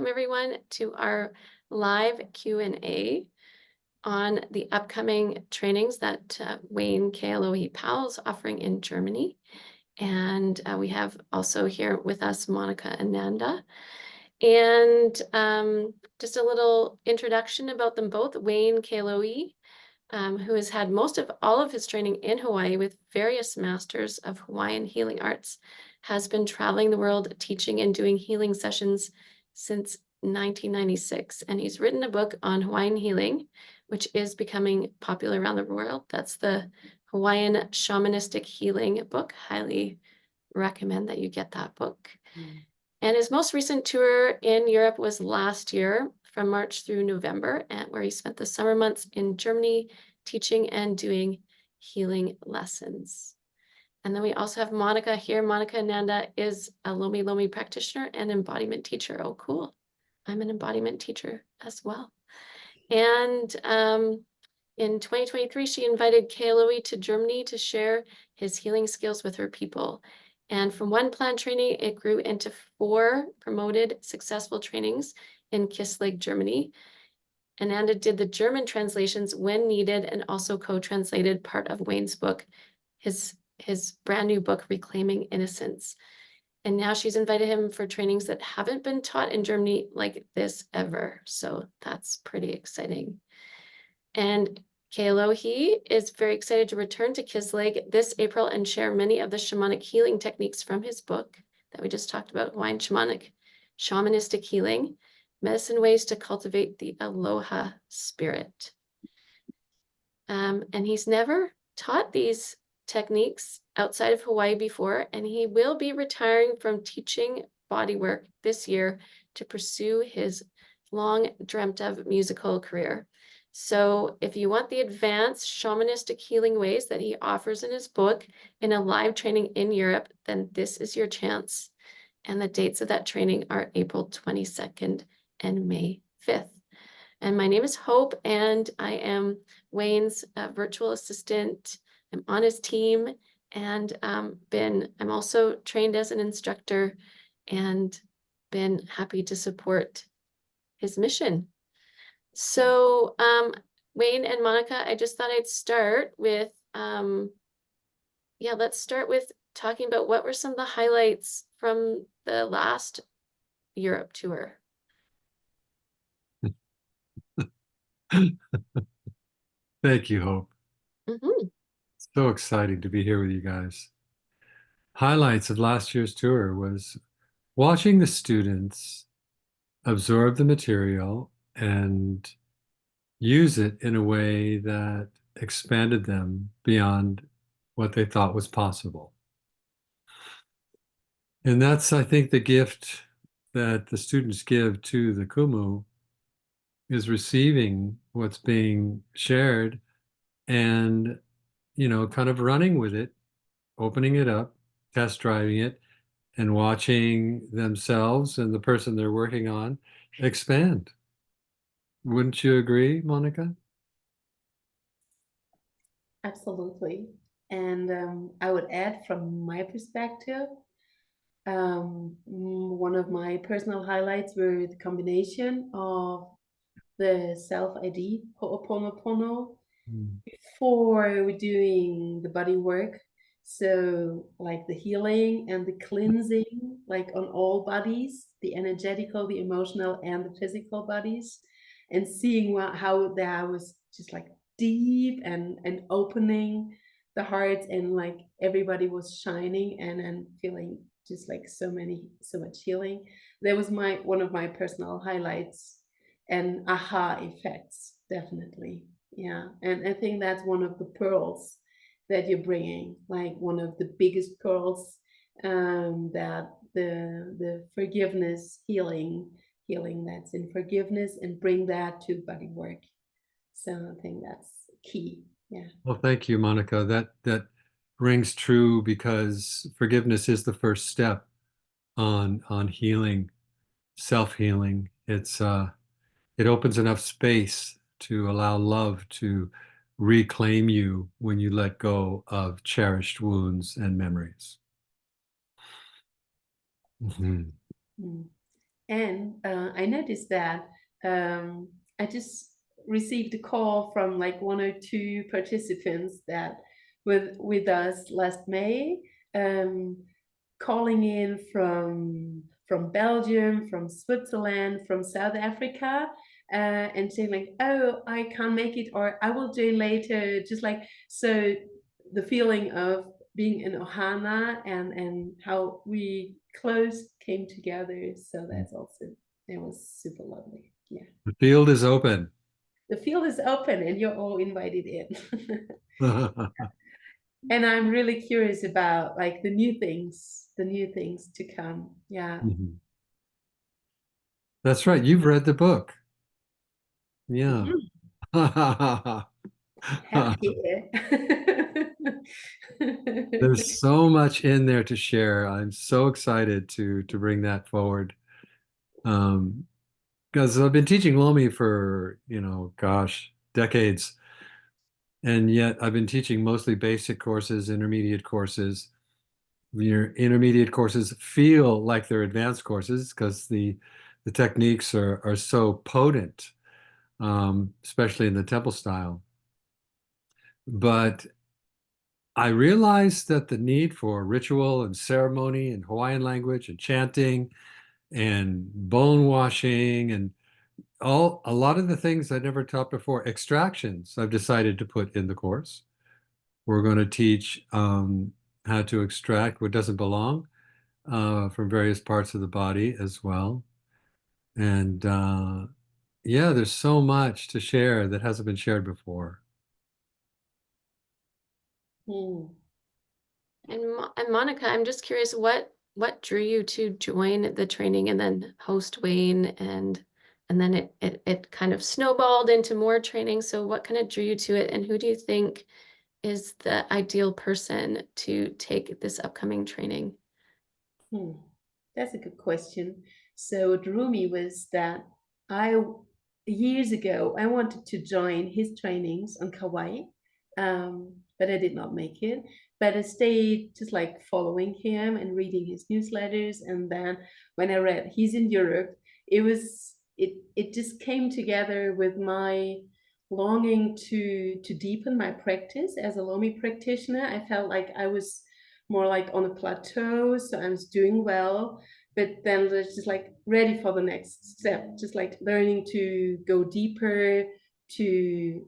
welcome everyone to our live Q&A on the upcoming trainings that Wayne Kealohi Powell is offering in Germany. And we have also here with us Monika Ananda. And just a little introduction about them both. Wayne Kealohi, who has had most of all of his training in Hawaii with various masters of Hawaiian healing arts, has been traveling the world teaching and doing healing sessions since 1996. And he's written a book on Hawaiian healing, which is becoming popular around the world. That's the Hawaiian Shamanistic Healing book. Highly recommend that you get that book. And his most recent tour in Europe was last year from March through November, where he spent the summer months in Germany teaching and doing healing lessons. And then we also have Monika here. Monika Ananda is a Lomi practitioner and embodiment teacher. Oh, cool. I'm an embodiment teacher as well. And in 2023, she invited Kealohi to Germany to share his healing skills with her people. And from one planned training, it grew into 4 promoted successful trainings in Kealohi, Germany. Ananda did the German translations when needed and also co-translated part of Wayne's book, his brand new book, Reclaiming Innocence. And now she's invited him for trainings that haven't been taught in Germany like this ever. So that's pretty exciting. And Kealohi is very excited to return to Kealohi this April and share many of the shamanic healing techniques from his book that we just talked about, Hawaiian Shamanistic Healing, Medicine Ways to Cultivate the Aloha Spirit. And he's never taught these techniques outside of Hawaii before, and he will be retiring from teaching bodywork this year to pursue his long dreamt of musical career. So if you want the advanced shamanistic healing ways that he offers in his book in a live training in Europe, then this is your chance. And the dates of that training are April 22nd and May 5th. And my name is Hope, and I am Wayne's virtual assistant. I'm on his team, and I'm also trained as an instructor and been happy to support his mission. So Wayne and Monika, I just thought I'd start with, let's start with talking about what were some of the highlights from the last Europe tour. Thank you, Hope. Mm-hmm. So exciting to be here with you guys. Highlights of last year's tour was watching the students absorb the material and use it in a way that expanded them beyond what they thought was possible. And that's, I think, the gift that the students give to the Kumu is receiving what's being shared and, kind of running with it, opening it up, test driving it, and watching themselves and the person they're working on expand. Wouldn't you agree, Monika? Absolutely. And I would add from my perspective, one of my personal highlights were the combination of the self-ID, Ho'oponopono, before we're doing the body work. So like the healing and the cleansing, like on all bodies, the energetical, the emotional, and the physical bodies, and seeing how that was just like deep and opening the heart, and like everybody was shining and feeling just like so much healing. That was one of my personal highlights and aha effects, definitely. Yeah, and I think that's one of the pearls that you're bringing, like one of the biggest pearls, that the forgiveness healing that's in forgiveness, and bring that to body work. So I think that's key. Yeah. Well, thank you, Monika. That rings true because forgiveness is the first step on healing, self-healing. It opens enough space to allow love to reclaim you when you let go of cherished wounds and memories. Mm-hmm. And I noticed that I just received a call from like 1 or 2 participants that with us last May, calling in from Belgium, from Switzerland, from South Africa, and saying like, "Oh, I can't make it," or "I will join later." Just like so, the feeling of being in Ohana and how we close came together. So that's also, it was super lovely. Yeah. The field is open. The field is open and you're all invited in. And I'm really curious about like the new things to come. Yeah. Mhm. That's right. You've read the book. Yeah. Mhm. Happy. There's so much in there to share. I'm so excited to bring that forward. Because I've been teaching Lomi for, gosh, decades. And yet I've been teaching mostly basic courses, intermediate courses. Your intermediate courses feel like they're advanced courses because the techniques are so potent, especially in the temple style. But I realized that the need for ritual and ceremony and Hawaiian language and chanting and bone washing and a lot of the things I never taught before, extractions, I've decided to put in the course. We're going to teach how to extract what doesn't belong from various parts of the body as well. And yeah, there's so much to share that hasn't been shared before. Hmm. And Monica, I'm just curious, what drew you to join the training and then host Wayne, and then it kind of snowballed into more training. So what kind of drew you to it, and who do you think is the ideal person to take this upcoming training? Hmm. That's a good question. So what drew me was that I years ago I wanted to join his trainings on Kauai, but I did not make it. But I stayed just like following him and reading his newsletters. And then when I read he's in Europe, it just came together with my longing to deepen my practice as a Lomi practitioner. I felt like I was more like on a plateau, so I was doing well, but then there's just like ready for the next step, just like learning to go deeper, to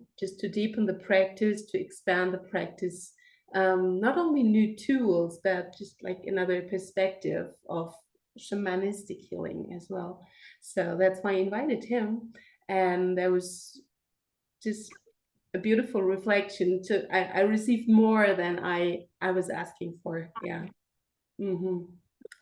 deepen the practice, to expand the practice, not only new tools but just like another perspective of shamanistic healing as well. So that's why I invited him, and there was just a beautiful reflection. I received more than I was asking for. Yeah. Hmm.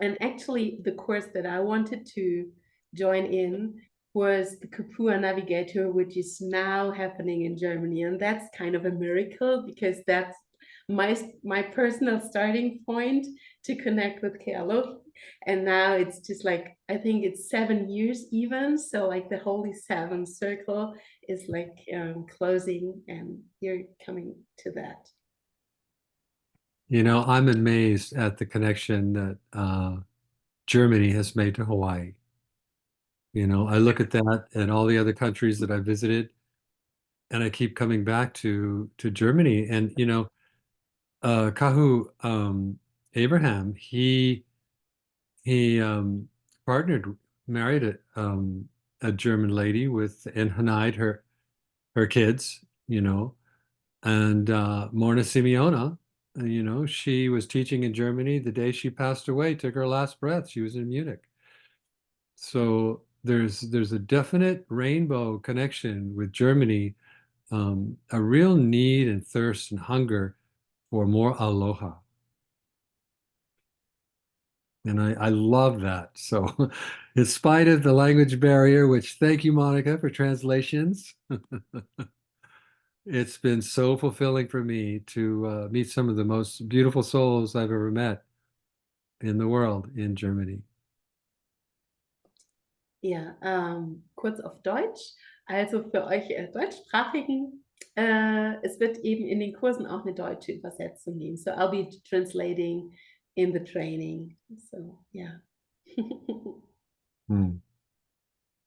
And actually, the course that I wanted to join in was the Kapua Navigator, which is now happening in Germany, and that's kind of a miracle because that's my personal starting point to connect with Kealohi. And now it's just like I think it's 7 years even, so like the Holy Seven Circle is like closing, and you're coming to that. I'm amazed at the connection that Germany has made to Hawaii. I look at that and all the other countries that I visited, and I keep coming back to Germany. And Kahu Abraham, he partnered, married a German lady with and Hanide her kids, and Morna Simeona, she was teaching in Germany the day she passed away, took her last breath. She was in Munich. So there's a definite rainbow connection with Germany, a real need and thirst and hunger for more aloha. And I love that. So, in spite of the language barrier, which thank you, Monica, for translations, it's been so fulfilling for me to meet some of the most beautiful souls I've ever met in the world in Germany. Ja, kurz auf Deutsch. Also für euch Deutschsprachigen, es wird eben in den Kursen auch eine deutsche Übersetzung geben. So I'll be translating in the training. So, yeah. Hmm.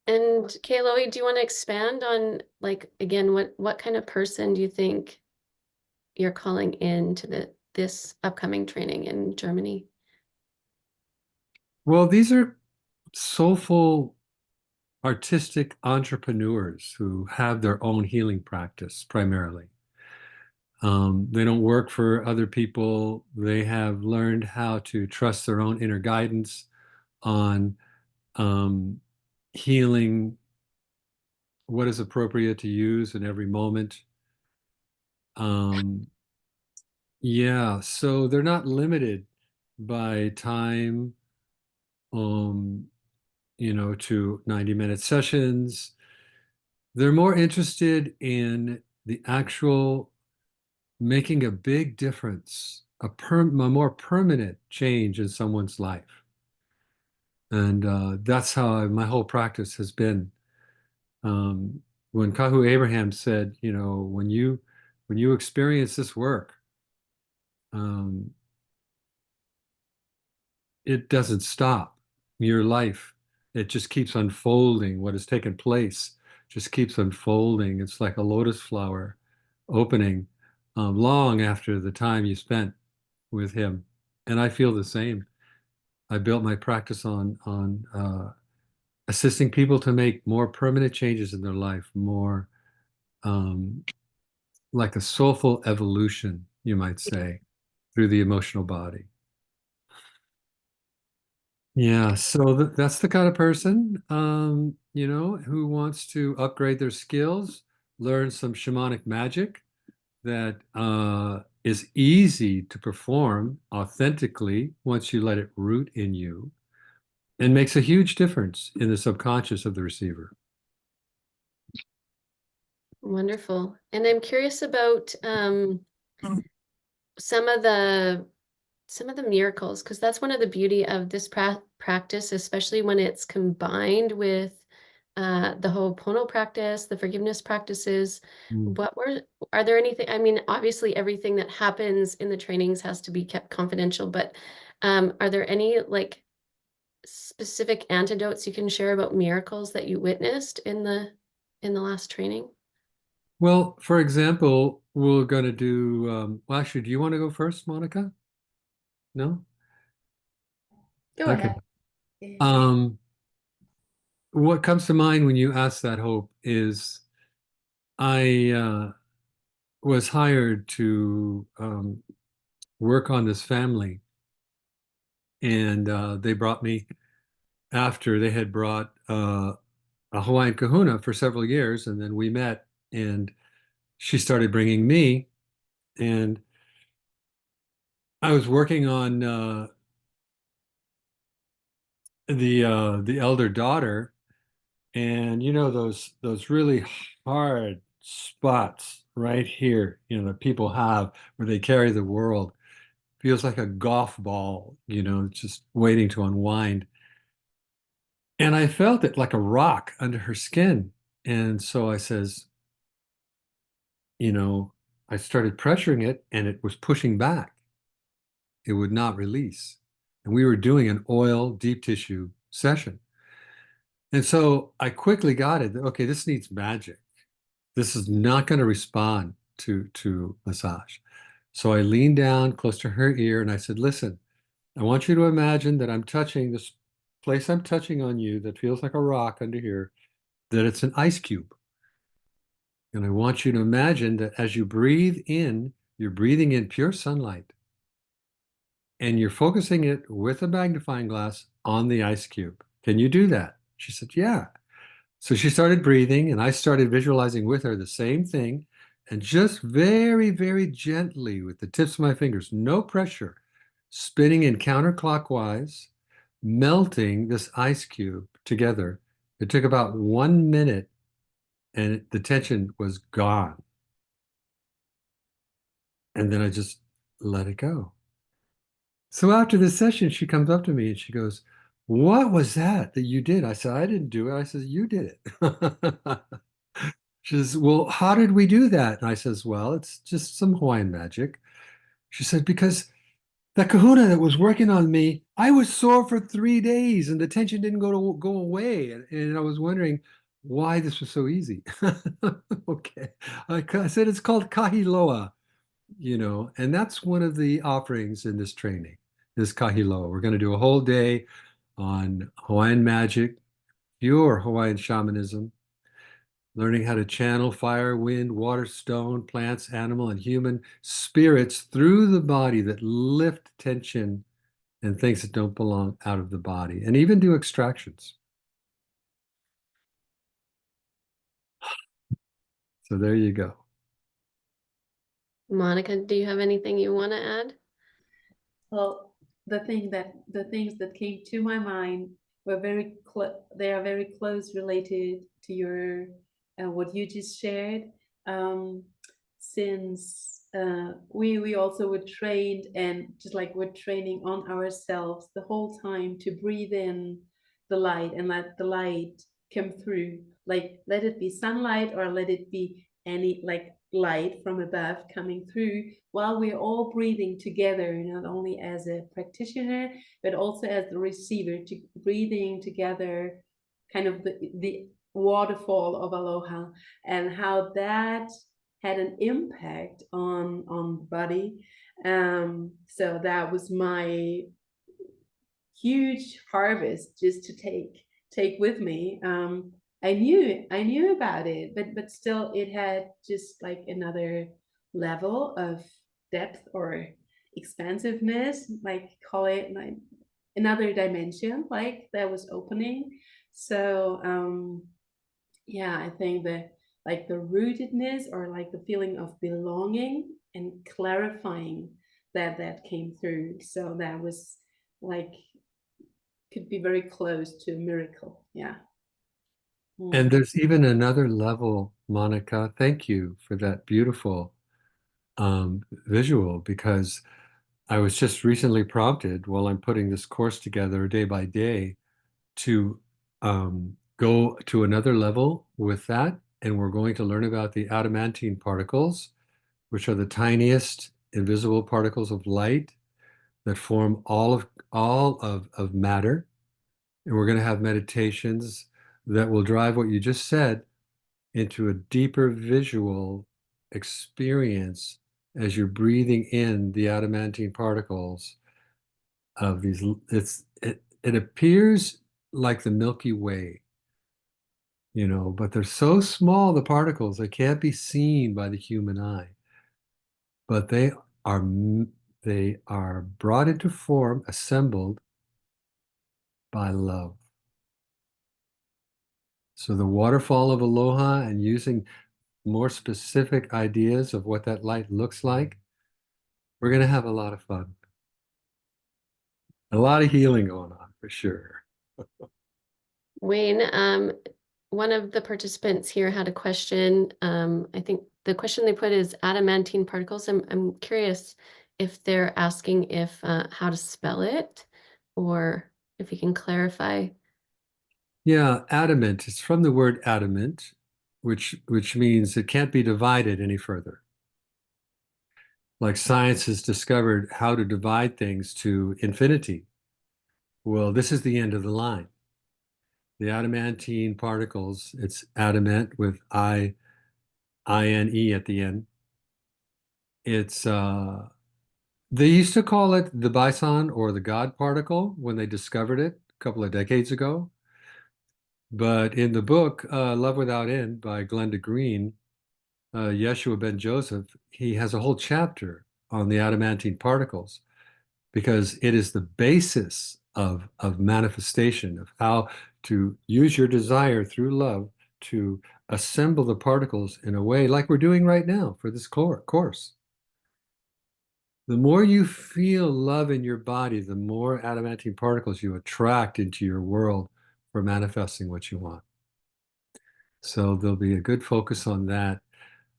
And Kealohi, do you want to expand on, like, again, what kind of person do you think you're calling in to this upcoming training in Germany? Well, these are soulful, artistic entrepreneurs who have their own healing practice primarily. They don't work for other people. They have learned how to trust their own inner guidance on um, healing what is appropriate to use in every moment. Um, yeah, so they're not limited by time, um, to 90-minute sessions. They're more interested in the actual making a big difference, a more permanent change in someone's life. And that's how my whole practice has been. Um, when Kahu Abraham said, when you experience this work, um, it doesn't stop. Your life, it just keeps unfolding. What has taken place just keeps unfolding. It's like a lotus flower opening long after the time you spent with him. And I feel the same. I built my practice on assisting people to make more permanent changes in their life, more um, like a soulful evolution, you might say, through the emotional body. Yeah, so that's the kind of person, who wants to upgrade their skills, learn some shamanic magic that is easy to perform authentically once you let it root in you, and makes a huge difference in the subconscious of the receiver. Wonderful. And I'm curious about some of the miracles, because that's one of the beauty of this practice, especially when it's combined with the Ho'oponopono practice, the forgiveness practices. Mm. Are there anything, I mean, obviously everything that happens in the trainings has to be kept confidential, but are there any like specific antidotes you can share about miracles that you witnessed in the last training? Well, for example, we're going to do, well, actually, do you want to go first, Monica? No? Go Okay. ahead. Yeah. What comes to mind when you ask that, Hope, is I was hired to work on this family, and they brought me after they had brought a Hawaiian kahuna for several years, and then we met, and she started bringing me, and I was working on the elder daughter, and those really hard spots right here, that people have where they carry the world. Feels like a golf ball, just waiting to unwind. And I felt it like a rock under her skin. And so I says, you know, I started pressuring it and it was pushing back. It would not release. And we were doing an oil deep tissue session. And so I quickly got it. Okay, this needs magic. This is not going to respond to massage. So I leaned down close to her ear and I said, listen, I want you to imagine that I'm touching this place I'm touching on you that feels like a rock under here, that it's an ice cube. And I want you to imagine that as you breathe in, you're breathing in pure sunlight and you're focusing it with a magnifying glass on the ice cube. Can you do that? She said, yeah. So she started breathing, and I started visualizing with her the same thing. And just very, very gently with the tips of my fingers, no pressure, spinning in counterclockwise, melting this ice cube together. It took about 1 minute, and the tension was gone. And then I just let it go. So after the session, she comes up to me and she goes, what was that you did? I said, I didn't do it. I said, you did it. She says, well, how did we do that? And I says, well, it's just some Hawaiian magic. She said, because that kahuna that was working on me, I was sore for 3 days and the tension didn't go away. And I was wondering why this was so easy. Okay. I said it's called kahiloa, and that's one of the offerings in this training, is kahiloa. We're going to do a whole day on Hawaiian magic, pure Hawaiian shamanism, learning how to channel fire, wind, water, stone, plants, animal, and human spirits through the body that lift tension and things that don't belong out of the body, and even do extractions. So there you go. Monica, do you have anything you want to add? Well, the things that came to my mind were they are very close related to your what you just shared. Um, since we also were trained, and just like we're training on ourselves the whole time to breathe in the light and let the light come through. Like, let it be sunlight or let it be any like light from above coming through, while we're all breathing together, not only as a practitioner but also as the receiver, to breathing together, kind of the waterfall of aloha, and how that had an impact on the body. So that was my huge harvest just to take with me. I knew about it, but still it had just like another level of depth or expansiveness, like call it like another dimension, like that was opening. So yeah, I think that like the rootedness, or like the feeling of belonging and clarifying, that came through. So that was like, could be very close to a miracle. Yeah. And Mm. there's even another level, Monica. Thank you for that beautiful visual, because I was just recently prompted while I'm putting this course together day by day to go to another level with that. And we're going to learn about the adamantine particles, which are the tiniest invisible particles of light that form all of matter. And we're going to have meditations that will drive what you just said into a deeper visual experience as you're breathing in the adamantine particles of these. It appears like the Milky Way, but they're so small, the particles, they can't be seen by the human eye, but are they are brought into form, assembled by love. So the waterfall of aloha, and using more specific ideas of what that light looks like, we're going to have a lot of fun. A lot of healing going on for sure. Wayne, one of the participants here had a question. I think the question they put is adamantine particles. I'm curious if they're asking if how to spell it, or if you can clarify. Yeah, adamant. It's from the word adamant, which means it can't be divided any further. Like science has discovered how to divide things to infinity. Well, this is the end of the line. The adamantine particles, it's adamant with I-N-E at the end. It's they used to call it the bison or the God particle when they discovered it a couple of decades ago. But in the book, Love Without End by Glenda Green, Yeshua Ben Joseph, he has a whole chapter on the adamantine particles, because it is the basis of manifestation, of how to use your desire through love to assemble the particles in a way like we're doing right now for this course. The more you feel love in your body, the more adamantine particles you attract into your world for manifesting what you want. So there'll be a good focus on that.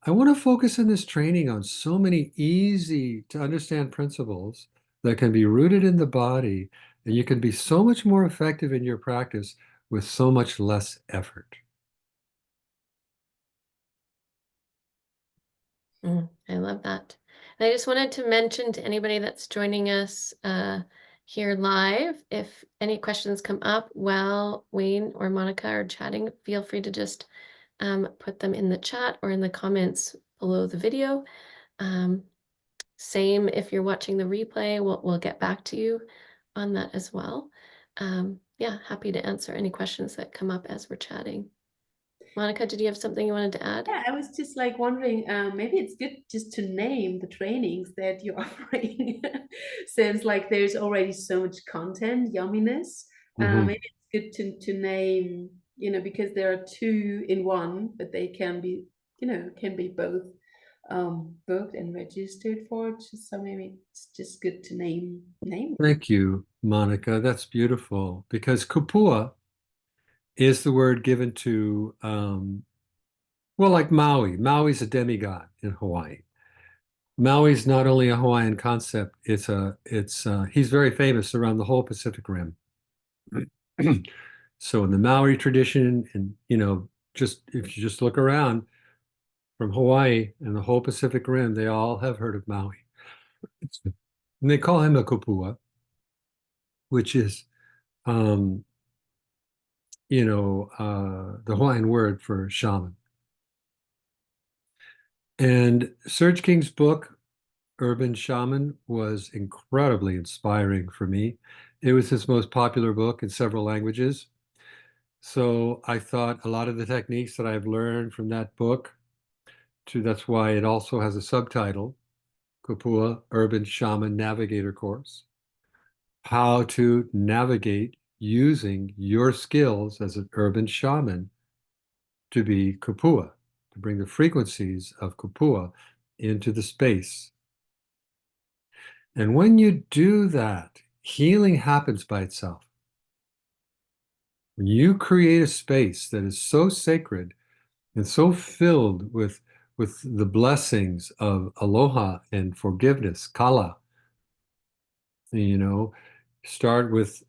I want to focus in this training on so many easy to understand principles that can be rooted in the body, and you can be so much more effective in your practice with so much less effort. I love that. And I just wanted to mention to anybody that's joining us here live, if any questions come up while Wayne or Monica are chatting, feel free to just put them in the chat or in the comments below the video. Same if you're watching the replay, we'll get back to you on that as well. Yeah, happy to answer any questions that come up as we're chatting. Monica, did you have something you wanted to add? Yeah, I was just like wondering, maybe it's good just to name the trainings that you're offering, since like there's already so much content, yumminess. Mhm. Maybe it's good to name, because there are two in one, but they can be, can be both booked and registered for. So maybe it's just good to name. Thank you, Monica. That's beautiful because kupua is the word given to, well, like Maui. Maui's a demigod in Hawaii. Maui's not only a Hawaiian concept, he's very famous around the whole Pacific Rim. So in the Maori tradition, and just if you just look around from Hawaii and the whole Pacific Rim, they all have heard of Maui. And they call him a kupua, which is um, the Hawaiian word for shaman. And Serge King's book, Urban Shaman, was incredibly inspiring for me. It was his most popular book in several languages. So I thought a lot of the techniques that I've learned from that book, that's why it also has a subtitle, Kupua Urban Shaman Navigator Course, how to navigate using your skills as an urban shaman to be Kupua, to bring the frequencies of Kupua into the space. And when you do that, healing happens by itself. When you create a space that is so sacred and so filled with the blessings of aloha and forgiveness, kala, you know, start with,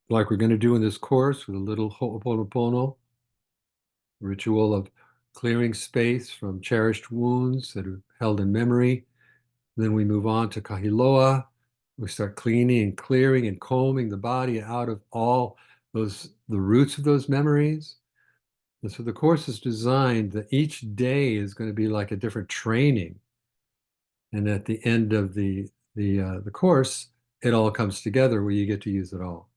like we're going to do in this course, with a little ho'oponopono, ritual of clearing space from cherished wounds that are held in memory. Then we move on to kahiloa. We start cleaning and clearing and combing the body out of all the roots of those memories. And so the course is designed that each day is going to be like a different training. And at the end of the course, it all comes together where you get to use it all.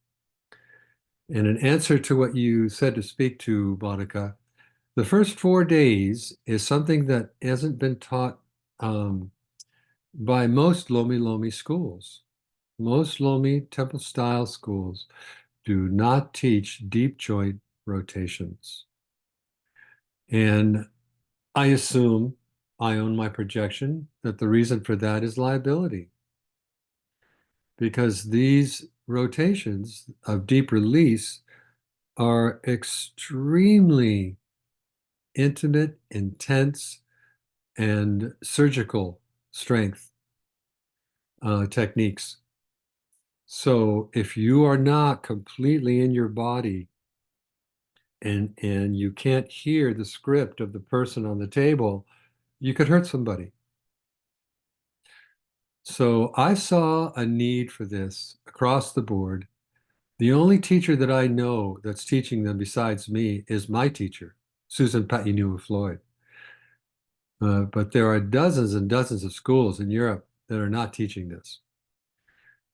And in answer to what you said to speak to, Monica, the first 4 days is something that hasn't been taught by most Lomi schools. Most Lomi temple style schools do not teach deep joint rotations. And I assume, I own my projection, that the reason for that is liability. Because these rotations of deep release are extremely intimate, intense, and surgical strength techniques. So if you are not completely in your body and you can't hear the script of the person on the table, you could hurt somebody. So I saw a need for this across the board. The only teacher that I know that's teaching them besides me is my teacher, Susan Patinua Floyd. But there are dozens and dozens of schools in Europe that are not teaching this.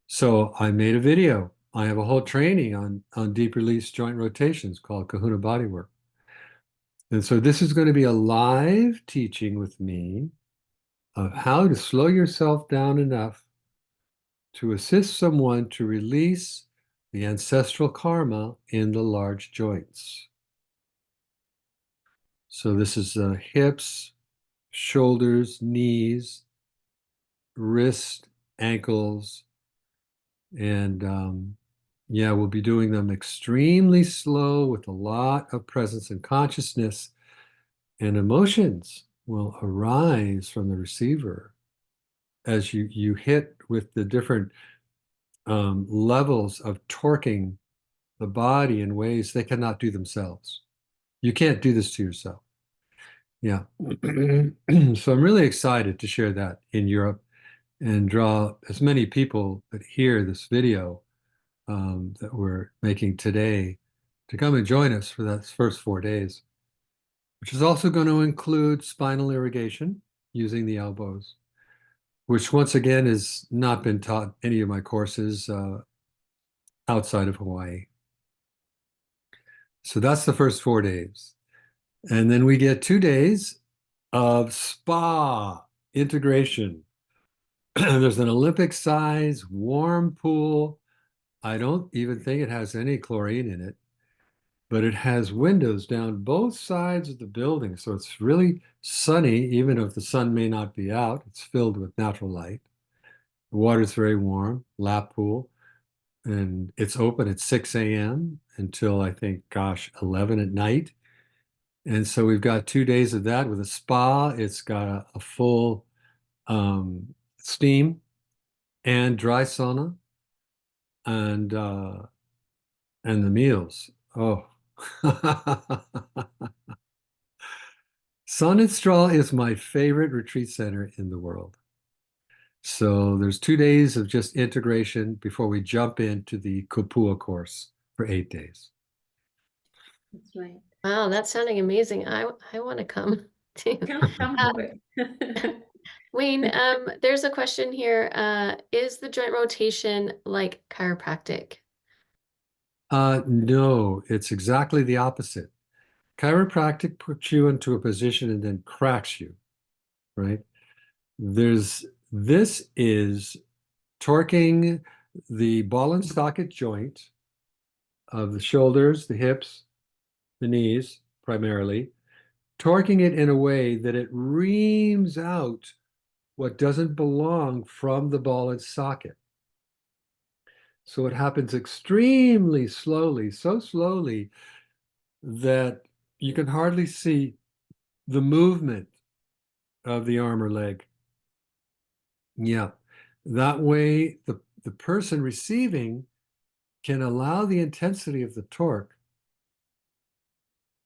So I made a video. I have a whole training on deep release joint rotations called Kahuna Bodywork. And so this is going to be a live teaching with me of how to slow yourself down enough to assist someone to release the ancestral karma in the large joints. So this is hips, shoulders, knees, wrist, ankles, and yeah, we'll be doing them extremely slow with a lot of presence and consciousness, and emotions will arise from the receiver as you hit with the different levels of torquing the body in ways they cannot do themselves. You can't do this to yourself. Yeah. So I'm really excited to share that in Europe and draw as many people that hear this video that we're making today to come and join us for that first 4 days, which is also going to include spinal irrigation using the elbows, which once again has not been taught any of my courses outside of Hawaii. So that's the first 4 days. And then we get 2 days of spa integration. There's an Olympic size warm pool. I don't even think it has any chlorine in it, but it has windows down both sides of the building. So it's really sunny, even if the sun may not be out. It's filled with natural light. The water's very warm, lap pool, and it's open at 6 a.m. until I think, gosh, 11 at night. And so we've got 2 days of that with a spa. It's got a full steam and dry sauna and the meals. Oh. Sun and Straw is my favorite retreat center in the world. So there's 2 days of just integration before we jump into the Kopua course for 8 days. That's right. Wow, that's sounding amazing. I want to come too. Come for it. Wayne, there's a question here. Is the joint rotation like chiropractic? No, it's exactly the opposite. Chiropractic puts you into a position and then cracks you, right? This is torquing the ball and socket joint of the shoulders, the hips, the knees, primarily, torquing it in a way that it reams out what doesn't belong from the ball and socket. So it happens extremely slowly, so slowly that you can hardly see the movement of the arm or leg. Yeah. That way, the person receiving can allow the intensity of the torque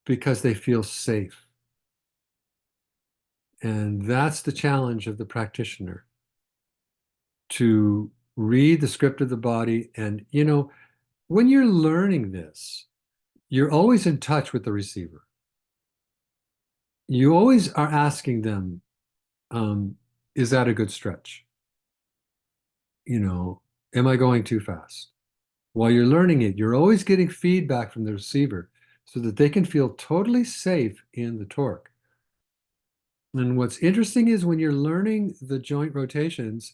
because they feel safe. And that's the challenge of the practitioner, to read the script of the body. And, when you're learning this, you're always in touch with the receiver. You always are asking them, is that a good stretch? Am I going too fast? While you're learning it, you're always getting feedback from the receiver so that they can feel totally safe in the torque. And what's interesting is when you're learning the joint rotations,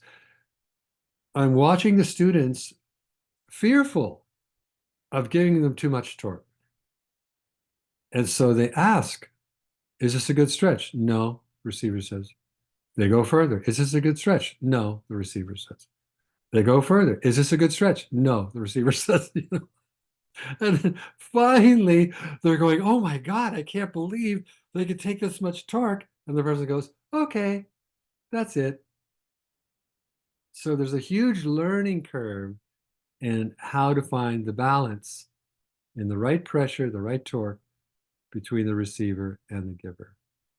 I'm watching the students fearful of giving them too much torque. And so they ask, is this a good stretch? No, receiver says. They go further. Is this a good stretch? No, the receiver says. They go further. Is this a good stretch? No, the receiver says. And then finally, they're going, oh my God, I can't believe they could take this much torque. And the person goes, okay, that's it. So there's a huge learning curve in how to find the balance in the right pressure, the right torque between the receiver and the giver.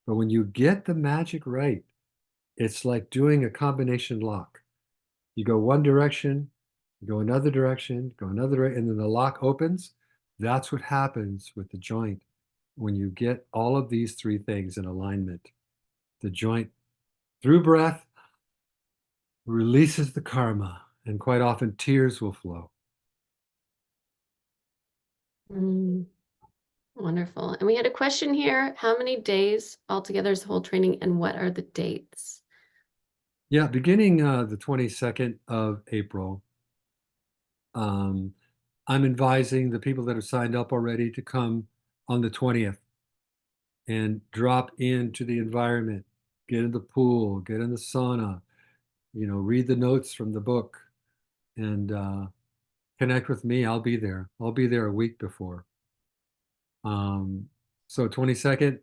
But when you get the magic right, it's like doing a combination lock. You go one direction, you go another direction, go another direction, and then the lock opens. That's what happens with the joint when you get all of these three things in alignment. The joint, through breath, releases the karma, and quite often tears will flow. Mm, wonderful. And we had a question here. How many days altogether is the whole training and what are the dates? Yeah, beginning the 22nd of April, I'm advising the people that have signed up already to come on the 20th and drop into the environment, get in the pool, get in the sauna, read the notes from the book, and connect with me. I'll be there. I'll be there a week before. So 22nd,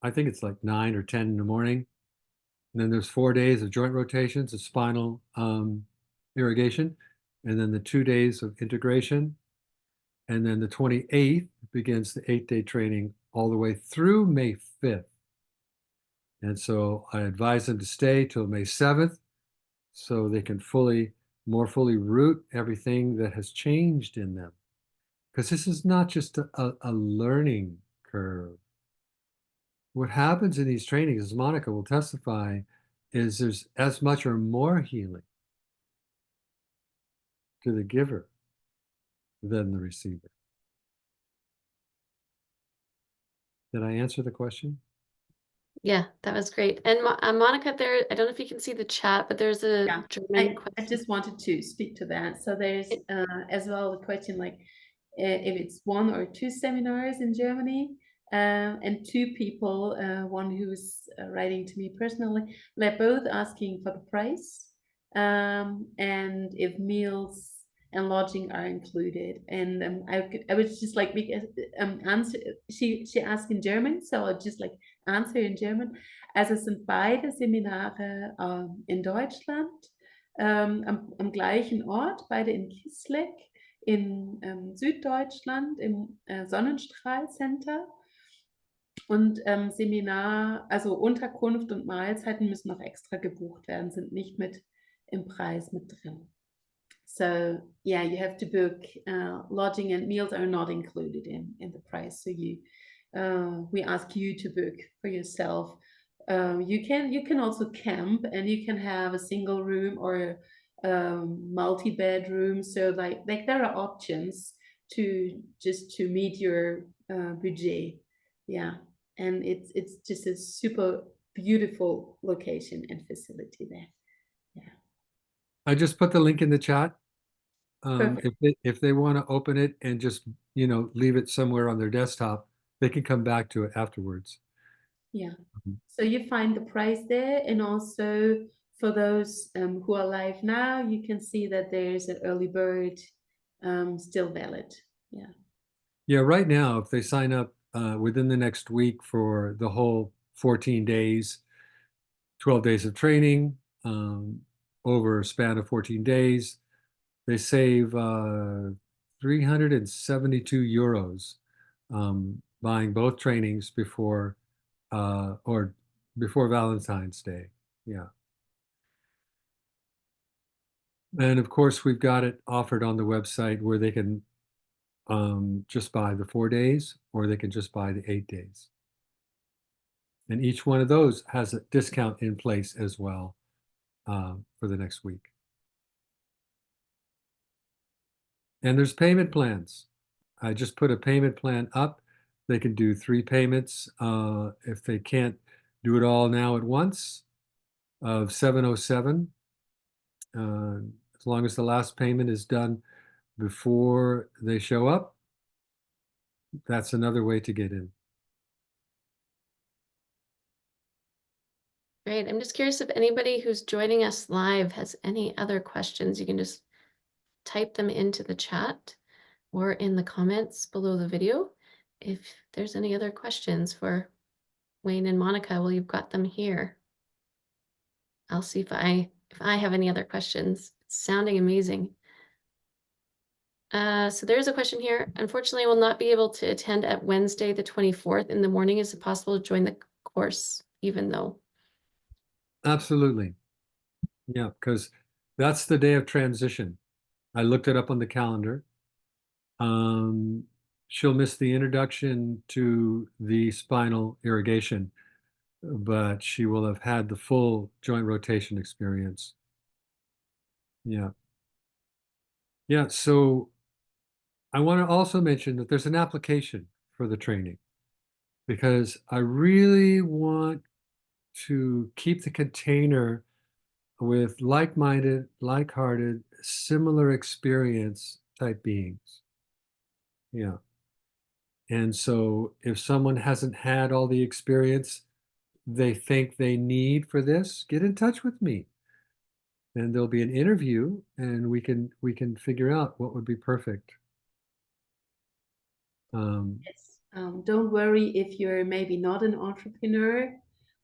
I think it's like 9 or 10 in the morning. And then there's 4 days of joint rotations, of spinal irrigation, and then the 2 days of integration. And then the 28th begins the 8-day training all the way through May 5th. And so I advise them to stay till May 7th so they can more fully root everything that has changed in them. Because this is not just a learning curve. What happens in these trainings, as Monika will testify, is there's as much or more healing to the giver than the receiver. Did I answer the question? Yeah, that was great. And Monica, there, I don't know if you can see the chat, but there's a Yeah, German I question. just wanted to speak to that. So there's as well the question like if it's one or two seminars in Germany, and two people, one who's writing to me personally, they're both asking for the price, and if meals and lodging are included. And I was just like because answer she asked in German, so I'll just like answer in German. Also es sind beide Seminare in Deutschland, am gleichen Ort, beide in Kisleck in Süddeutschland im Sonnenstrahlcenter. Und Seminar, also Unterkunft und Mahlzeiten müssen noch extra gebucht werden, sind nicht mit im Preis mit drin. So yeah, you have to book. Lodging and meals are not included in the price. So we ask you to book for yourself. You can also camp, and you can have a single room or multi-bedroom. So like there are options to meet your budget. Yeah, and it's just a super beautiful location and facility there. Yeah. I just put the link in the chat. Perfect. If they want to open it and just, leave it somewhere on their desktop, they can come back to it afterwards. Yeah. So you find the price there, and also for those who are live now, you can see that there's an early bird still valid. Yeah. Yeah, right now, if they sign up within the next week for the whole 14 days, 12 days of training, over a span of 14 days, they save 372 euros buying both trainings before Valentine's Day. Yeah. And of course, we've got it offered on the website where they can just buy the 4 days, or they can just buy the 8 days. And each one of those has a discount in place as well for the next week. And there's payment plans. I just put a payment plan up. They can do 3 payments if they can't do it all now at once of 707. As long as the last payment is done before they show up, that's another way to get in. Great. I'm just curious if anybody who's joining us live has any other questions. You can just type them into the chat or in the comments below the video. If there's any other questions for Wayne and Monica, well, you've got them here. I'll see if I have any other questions. It's sounding amazing. So there's a question here. Unfortunately, I will not be able to attend at Wednesday, the 24th in the morning. Is it possible to join the course even though? Absolutely. Yeah, because that's the day of transition. I looked it up on the calendar. She'll miss the introduction to the spinal irrigation, but she will have had the full joint rotation experience. Yeah. Yeah, so I want to also mention that there's an application for the training because I really want to keep the container with like-minded, like-hearted, similar experience type beings. Yeah. And so if someone hasn't had all the experience they think they need for this, get in touch with me. And there'll be an interview and we can figure out what would be perfect. Yes. Don't worry if you're maybe not an entrepreneur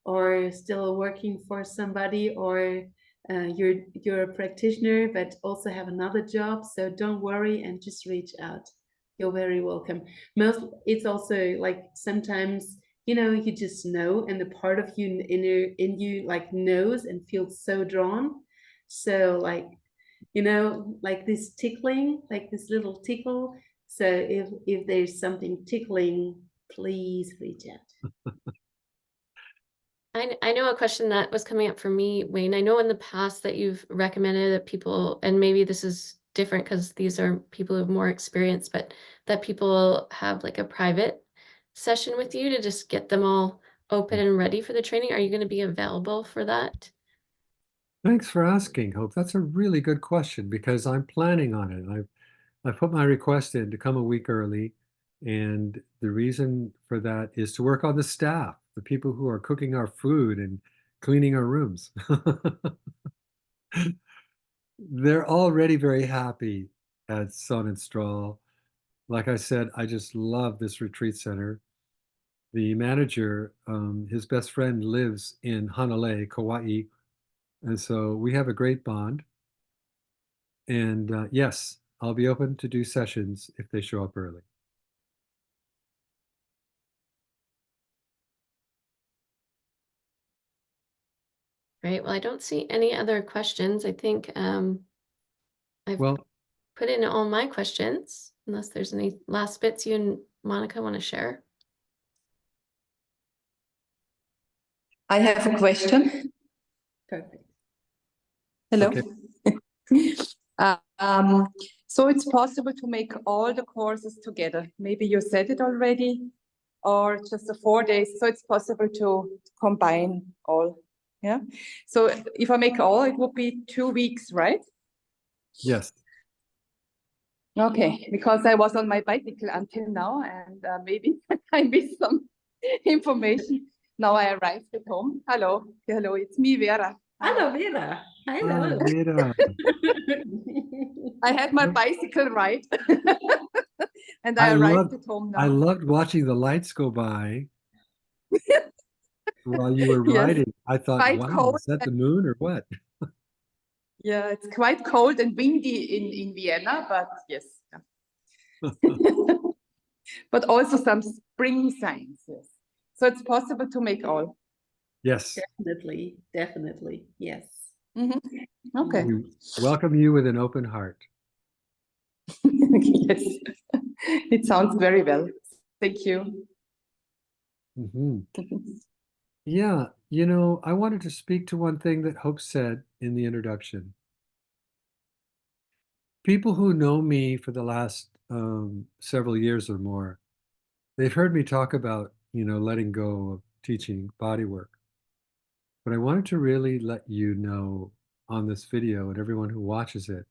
or still working for somebody, or you're a practitioner but also have another job. So don't worry and just reach out. You're very welcome. It's also like sometimes you just know, and the part of you in you like knows and feels so drawn. So like, like this tickling, like this little tickle. So if there's something tickling, please reach out. I know a question that was coming up for me, Wayne. I know in the past that you've recommended that people, and maybe this is different because these are people who have more experience, but that people have like a private session with you to just get them all open and ready for the training. Are you going to be available for that? Thanks for asking, Hope. That's a really good question because I'm planning on it. I put my request in to come a week early, and the reason for that is to work on the staff, the people who are cooking our food and cleaning our rooms. They're already very happy at Sun and Straw. Like I said, I just love this retreat center. The manager, his best friend lives in Hanalei, Kauai, and so we have a great bond. And yes, I'll be open to do sessions if they show up early. Right. Well, I don't see any other questions. I think I've Well, put in all my questions, unless there's any last bits you and Monica want to share. I have a question. Perfect. Hello. okay. So it's possible to make all the courses together. Maybe you said it already, or just the 4 days. So it's possible to combine all. Yeah. So if I make all, it would be 2 weeks, right? Yes. Okay, because I was on my bicycle until now, and maybe I missed some information. Now I arrived at home. Hello, hello, it's me, Vera. Hello, Vera. Hello. Vera. I had my bicycle ride, and I I arrived loved at home I now. loved watching the lights go by while you were Yes, riding. I thought, quite wow, cold. is that the moon or what? Yeah, it's quite cold and windy in Vienna, but yes. But also some spring signs, yes. So it's possible to make all. Yes. Definitely, definitely. Yes. Mhm. Okay. We welcome you with an open heart. Yes, it sounds very well. Thank you. Mhm. Yeah, I wanted to speak to one thing that Hope said in the introduction. People who know me for the last several years or more, they've heard me talk about, letting go of teaching body work. But I wanted to really let you know on this video and everyone who watches it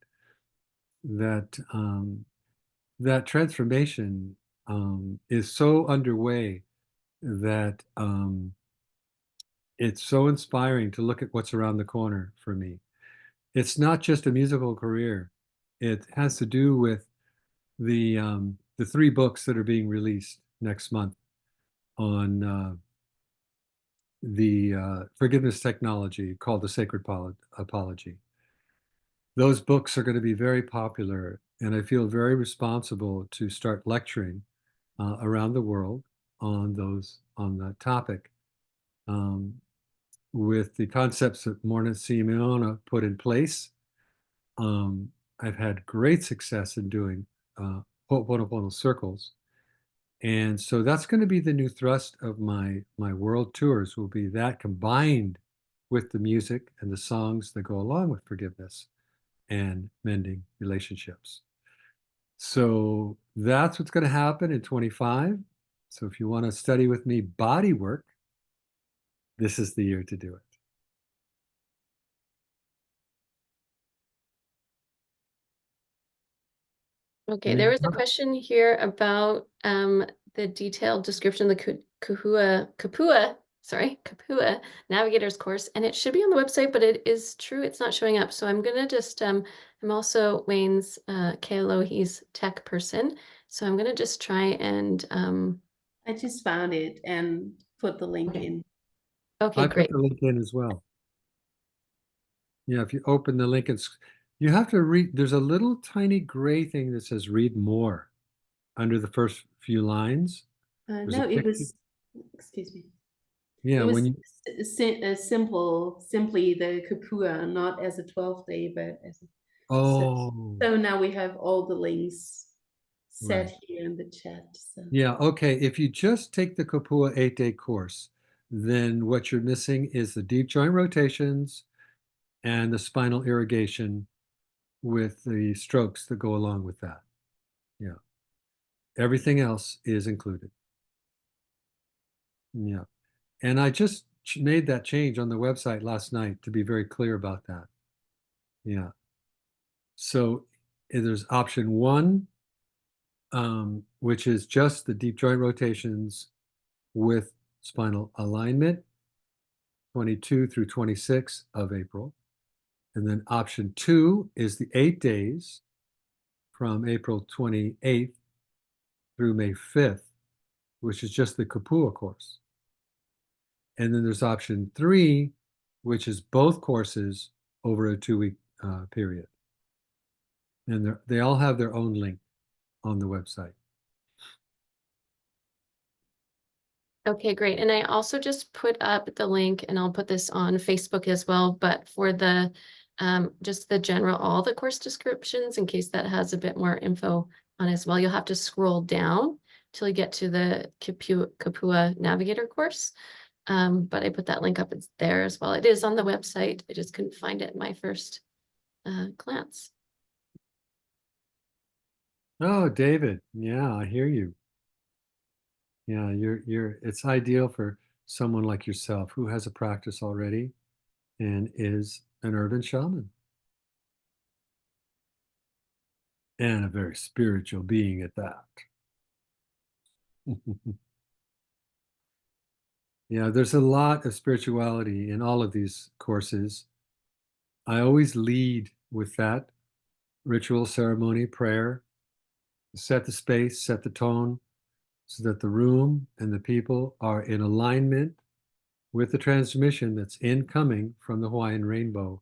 that that transformation is so underway that it's so inspiring to look at what's around the corner for me. It's not just a musical career. It has to do with the 3 books that are being released next month on the forgiveness technology called the Sacred Apology. Those books are going to be very popular, and I feel very responsible to start lecturing around the world on that topic. With the concepts that Morna Simeona put in place, I've had great success in doing Ho'oponopono circles. And so that's going to be the new thrust of my world tours will be that combined with the music and the songs that go along with forgiveness and mending relationships. So that's what's going to happen in 25. So if you want to study with me body work, this is the year to do it. Okay, there was a question here about the detailed description of the Kapua Navigator's course, and it should be on the website, but it is true it's not showing up. So I'm gonna just I'm also Wayne's Kealohi's tech person, so I'm gonna just try and I just found it and put the link in. okay, I put great. the link in as well. Yeah, if you open the link, you have to read. There's a little tiny gray thing that says "Read More" under the first few lines. There's a No, it picture. was, excuse me. Yeah, It was when you, simply the Kapua, not as a 12-day, but as a oh, so now we have all the links set right. here in the chat. So Yeah, okay. If you just take the Kapua 8-day course, then what you're missing is the deep joint rotations and the spinal irrigation with the strokes that go along with that. Yeah. Everything else is included. Yeah. And I just made that change on the website last night to be very clear about that. Yeah. So there's option one, which is just the deep joint rotations with spinal alignment, 22 through 26 of April. And then option two is the 8 days from April 28th through May 5th, which is just the Kapua course. And then there's option three, which is both courses over a 2-week period. And they all have their own link on the website. Okay, great. And I also just put up the link, and I'll put this on Facebook as well, but for the just the general, all the course descriptions, in case that has a bit more info on as well, you'll have to scroll down till you get to the Kapua Navigator course. But I put that link up, it's there as well. It is on the website. I just couldn't find it in my first glance. Oh, David. Yeah, I hear you. Yeah, it's ideal for someone like yourself who has a practice already and is an urban shaman and a very spiritual being at that. Yeah, there's a lot of spirituality in all of these courses. I always lead with that ritual, ceremony, prayer, set the space, set the tone, so that the room and the people are in alignment with the transmission that's incoming from the Hawaiian rainbow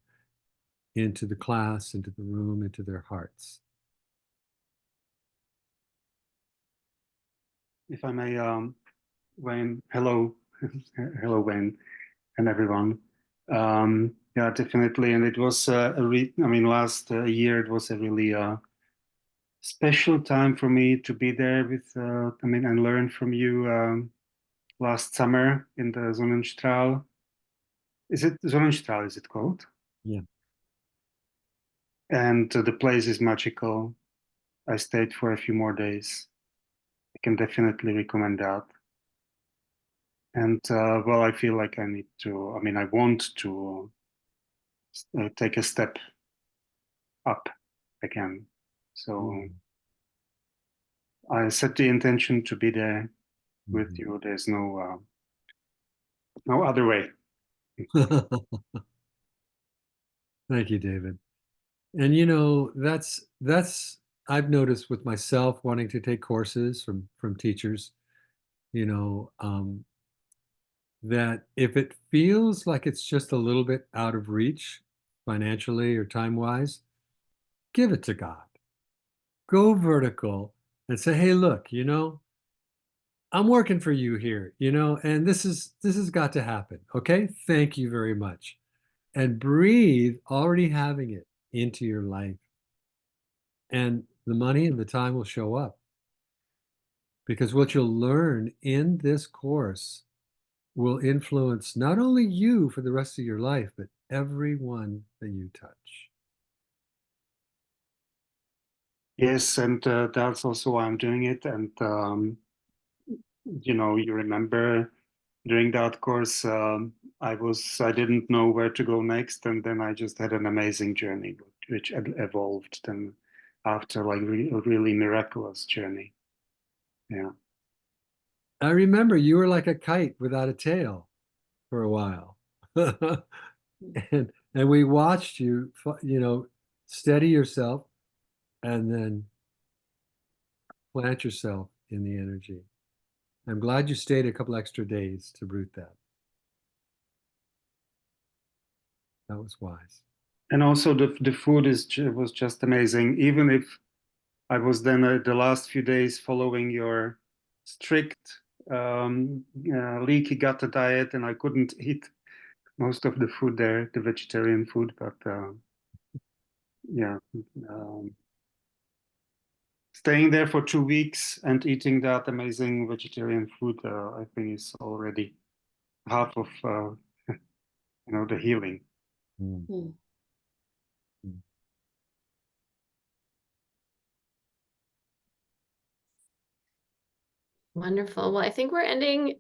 into the class, into the room, into their hearts. If I may, Wayne, hello, hello, Wayne, and everyone. Yeah, definitely. And it was last year, it was a really special time for me to be there with, and learn from you last summer in the Sonnenstrahl. Is it Sonnenstrahl, is it called? Yeah. And the place is magical. I stayed for a few more days. I can definitely recommend that. And well, I feel like I need to, I want to take a step up again. So I set the intention to be there with you. There's no other way. Thank you, David. And that's I've noticed with myself wanting to take courses from teachers, that if it feels like it's just a little bit out of reach financially or time-wise, give it to God. Go vertical and say, hey, look, I'm working for you here, and this has got to happen. Okay. Thank you very much. And breathe already having it into your life. And the money and the time will show up. Because what you'll learn in this course will influence not only you for the rest of your life, but everyone that you touch. Yes, and that's also why I'm doing it. And you remember during that course, I didn't know where to go next, and then I just had an amazing journey, which evolved then after like a really miraculous journey. Yeah. I remember you were like a kite without a tail for a while. and we watched you, steady yourself and then plant yourself in the energy. I'm glad you stayed a couple extra days to root that. That was wise. And also the food was just amazing. Even if I was then the last few days following your strict leaky gut diet, and I couldn't eat most of the food there, the vegetarian food. But yeah, um, staying there for 2 weeks and eating that amazing vegetarian food, I think is already half of the healing. Mm. Hmm. Wonderful. Well, I think we're ending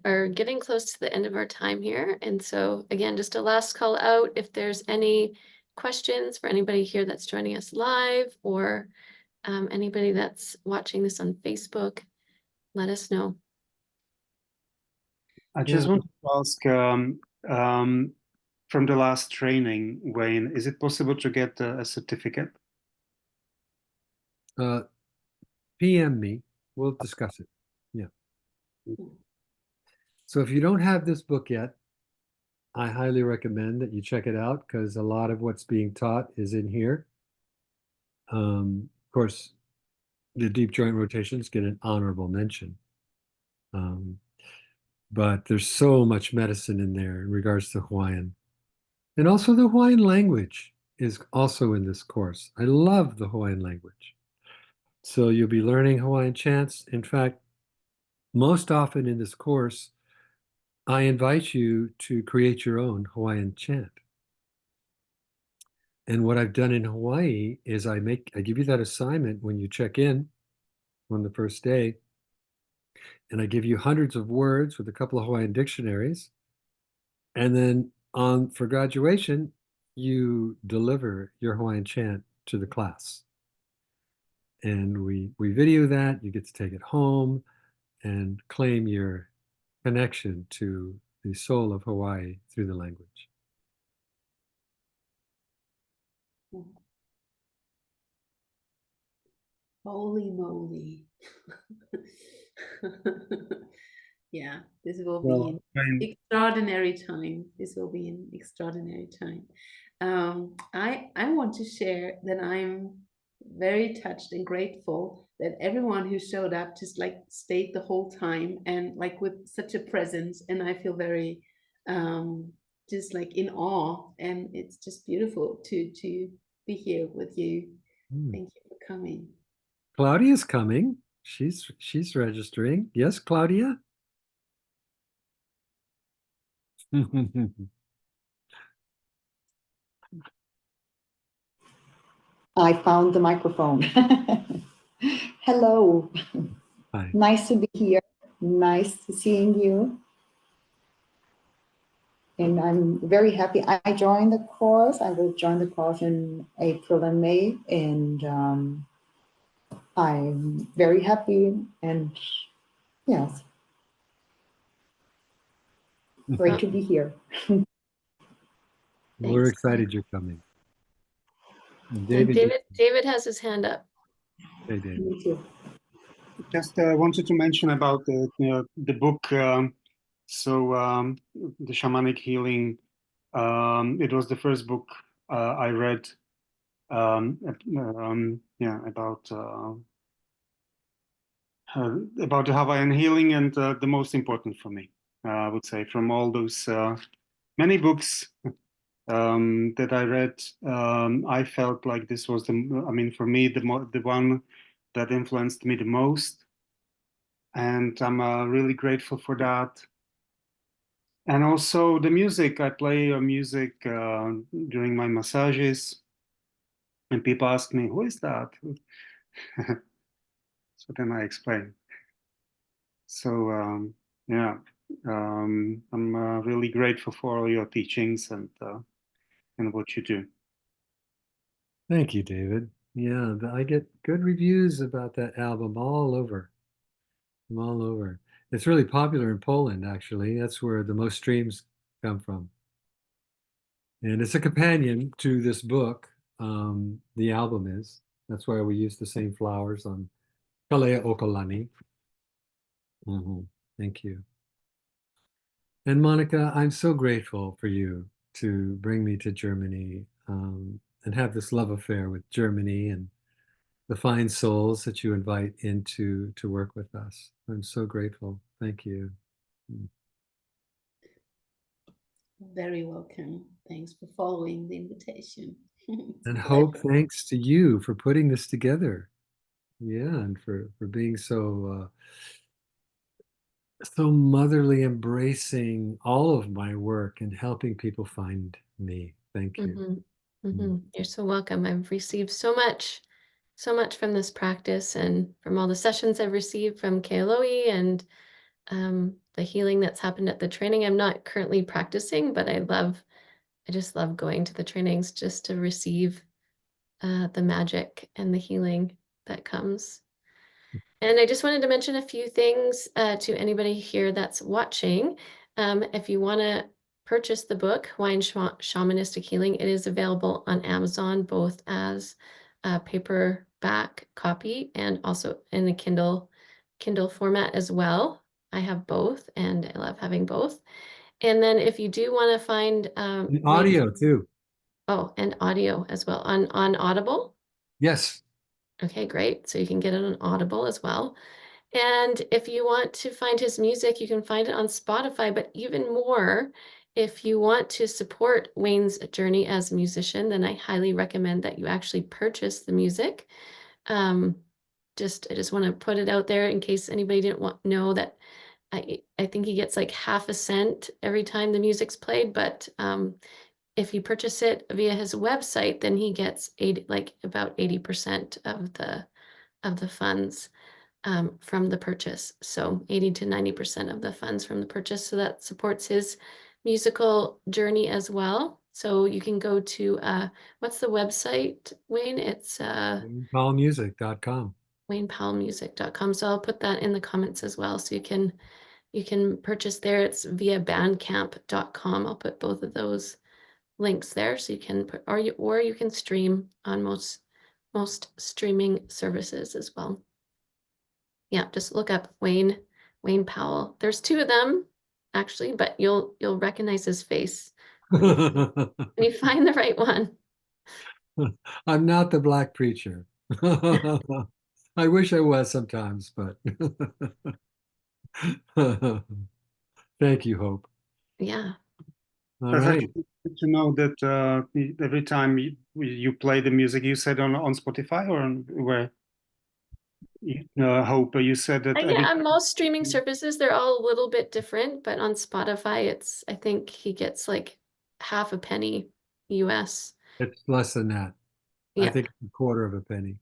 or getting close to the end of our time here. And so again, just a last call out, if there's any questions for anybody here that's joining us live or anybody that's watching this on Facebook, let us know. I Yeah. just want to ask, from the last training, Wayne, is it possible to get a certificate? PM me. We'll discuss it. Yeah. So if you don't have this book yet, I highly recommend that you check it out because a lot of what's being taught is in here. Of course, the deep joint rotations get an honorable mention. But there's so much medicine in there in regards to Hawaiian. And also the Hawaiian language is also in this course. I love the Hawaiian language. So you'll be learning Hawaiian chants. In fact, most often in this course, I invite you to create your own Hawaiian chant. And what I've done in Hawaii is I give you that assignment when you check in on the first day, and I give you hundreds of words with a couple of Hawaiian dictionaries. And then for graduation, you deliver your Hawaiian chant to the class. And we video that, you get to take it home and claim your connection to the soul of Hawaii through the language. Holy moly. Yeah, this will Well, be an extraordinary time. This will be an extraordinary time. I want to share that I'm very touched and grateful that everyone who showed up just like stayed the whole time and like with such a presence. And I feel very just like in awe. And it's just beautiful to be here with you. Thank you for coming. Claudia's coming. She's registering. Yes, Claudia? I found the microphone. Hello. Hi. Nice to be here. Nice to seeing you. And I'm very happy. I joined the course. I will join the course in April and May. And I'm very happy. And yes, great to be here. We're Thanks. excited you're coming. And And David, David has his hand up. hey, David. Me too. Just wanted to mention about the book. The Shamanic Healing. It was the first book I read. About the Hawaiian healing, and the most important for me, I would say, from all those many books that I read, I felt like this was for me, the one that influenced me the most. And I'm really grateful for that. And also the music. I play music during my massages, and people ask me, "Who is that?" So then I explain. So I'm really grateful for all your teachings and what you do. Thank you, David. Yeah, I get good reviews about that album all over. From all over. It's really popular in Poland, actually. That's where the most streams come from. And it's a companion to this book. The album is. That's why we use the same flowers on Kalea Okalani. Thank you. And Monika, I'm so grateful for you to bring me to Germany and have this love affair with Germany and the fine souls that you invite into to work with us. I'm so grateful. Thank you. Very welcome. Thanks for following the invitation. It's a And pleasure. Hope, thanks to you for putting this together. Yeah, and for being so so motherly, embracing all of my work and helping people find me. Thank you. You're so welcome. I've received so much from this practice and from all the sessions I've received from Kealohi and the healing that's happened at the training. I'm not currently practicing, but I just love going to the trainings just to receive the magic and the healing that comes. And I just wanted to mention a few things to anybody here that's watching. If you want to purchase the book, Hawaiian Shamanistic Healing, it is available on Amazon, both as a paperback copy and also in the Kindle format as well. I have both, and I love having both. And then if you do want to find And audio too. oh, and audio as well on Audible. Yes. Okay, great. So you can get it on Audible as well. And if you want to find his music, you can find it on Spotify, but even more, if you want to support Wayne's journey as a musician, then I highly recommend that you actually purchase the music. I just want to put it out there in case anybody didn't know that I think he gets like half a cent every time the music's played, but if you purchase it via his website, then he gets about 80% of the funds from the purchase. So 80 to 90% of the funds from the purchase. So that supports his musical journey as well. So you can go to what's the website, Wayne? It's WaynePowellMusic.com. WaynePowellMusic.com. So I'll put that in the comments as well. So you can purchase there. It's via bandcamp.com. I'll put both of those links there so you can put, or you can stream on most streaming services as well. Yeah, just look up Wayne Powell. There's two of them actually, but you'll recognize his face when you find the right one. I'm not the black preacher. I wish I was sometimes, but thank you, Hope. Yeah. All That's right. actually good to know that every time you play the music, you said on Spotify or on where? Hope, you said that every Yeah, on most streaming services, they're all a little bit different, but on Spotify, I think he gets like half a penny US. It's less than that. I Yeah, think it's a quarter of a penny.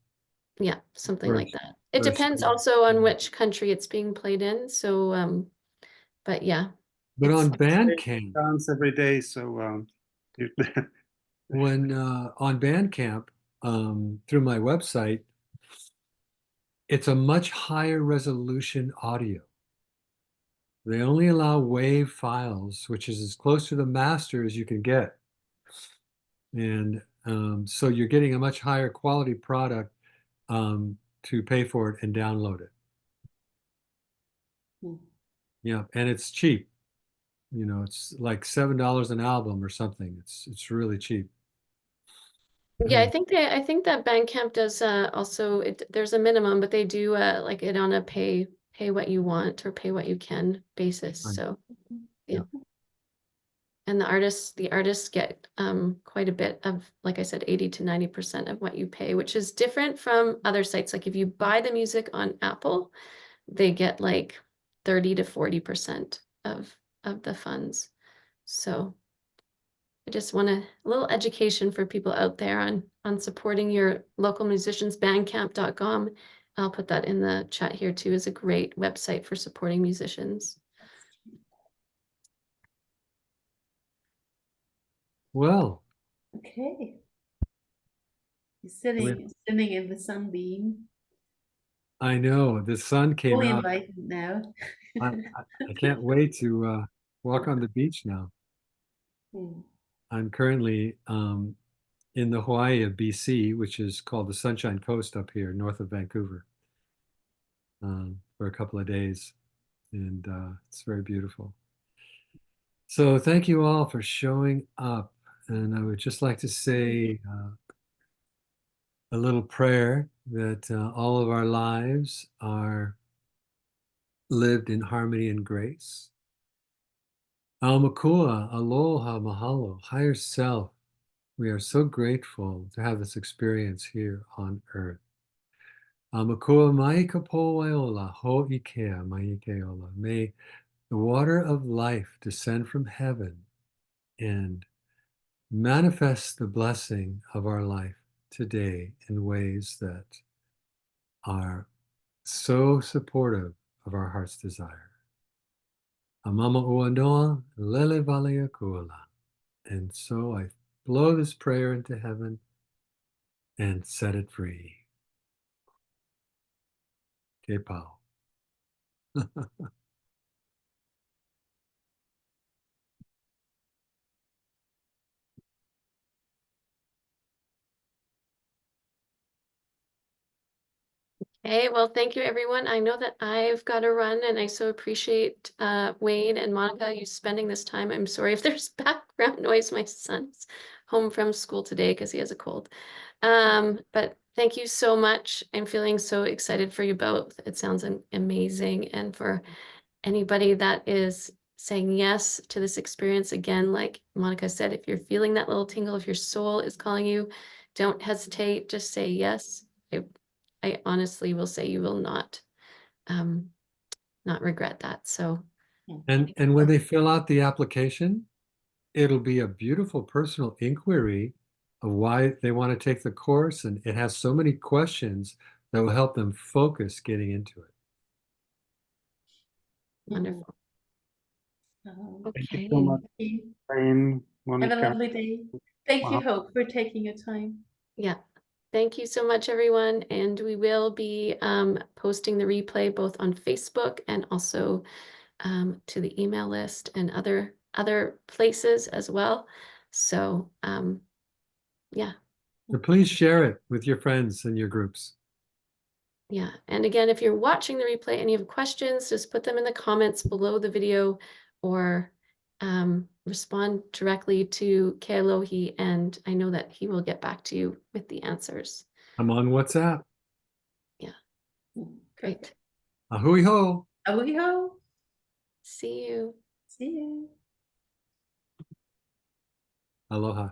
yeah, something Or, like that. It or depends so. also on which country it's being played in. So, but yeah, But it's on Bandcamp, dance every day, so you- when on Bandcamp, through my website, it's a much higher resolution audio. They only allow WAV files, which is as close to the master as you can get. And so you're getting a much higher quality product to pay for it and download it. Hmm. Yeah, and it's cheap. You know, it's like $7 an album or something. It's really cheap. yeah, I think that Bandcamp does also there's a minimum, but they do like it on a pay what you want or pay what you can basis. Right. So yeah. Yeah. And the artists get quite a bit of, like I said, 80 to 90% of what you pay, which is different from other sites. Like if you buy the music on Apple, they get like 30 to 40% of the funds. So I just want a little education for people out there on supporting your local musicians. Bandcamp.com. I'll put that in the chat here too, is a great website for supporting musicians. Well, Okay. He's we- sitting in the sunbeam. I know the sun came Fully out. enlightened now. I can't wait to walk on the beach now. Hmm. I'm currently in the Hawaii of BC, which is called the Sunshine Coast up here north of Vancouver, for a couple of days. And it's very beautiful. So thank you all for showing up. And I would just like to say a little prayer that all of our lives are lived in harmony and grace. Aumakua, aloha, mahalo, higher self. We are so grateful to have this experience here on earth. Aumakua maika po waiola, ho ikea maikeola. May the water of life descend from heaven and manifest the blessing of our life today in ways that are so supportive of our heart's desire. Amama uanoa lele valea kuala. And so I blow this prayer into heaven and set it free. Ke pau. Okay, well, thank you, everyone. I know that I've got to run, and I so appreciate Wayne and Monica, you spending this time. I'm sorry if there's background noise. My son's home from school today because he has a cold. But thank you so much. I'm feeling so excited for you both. It sounds amazing. And for anybody that is saying yes to this experience, again, like Monica said, if you're feeling that little tingle, if your soul is calling you, don't hesitate, just say yes. I honestly will say you will not regret that. So And when they fill out the application, it'll be a beautiful personal inquiry of why they want to take the course. And it has so many questions that will help them focus getting into it. wonderful. Thank you Okay. so much, Thank you. Wayne, Have a Monika. lovely day. Thank you, Wow. Hope, for taking your time. Yeah. Thank you so much, everyone. And we will be posting the replay both on Facebook and also to the email list and other places as well. So yeah. So please share it with your friends and your groups. Yeah. And again, if you're watching the replay and you have questions, just put them in the comments below the video or respond directly to Kealohi, and I know that he will get back to you with the answers. I'm on WhatsApp. Great. Ahui ho. Ahui ho. See you. See you. Aloha.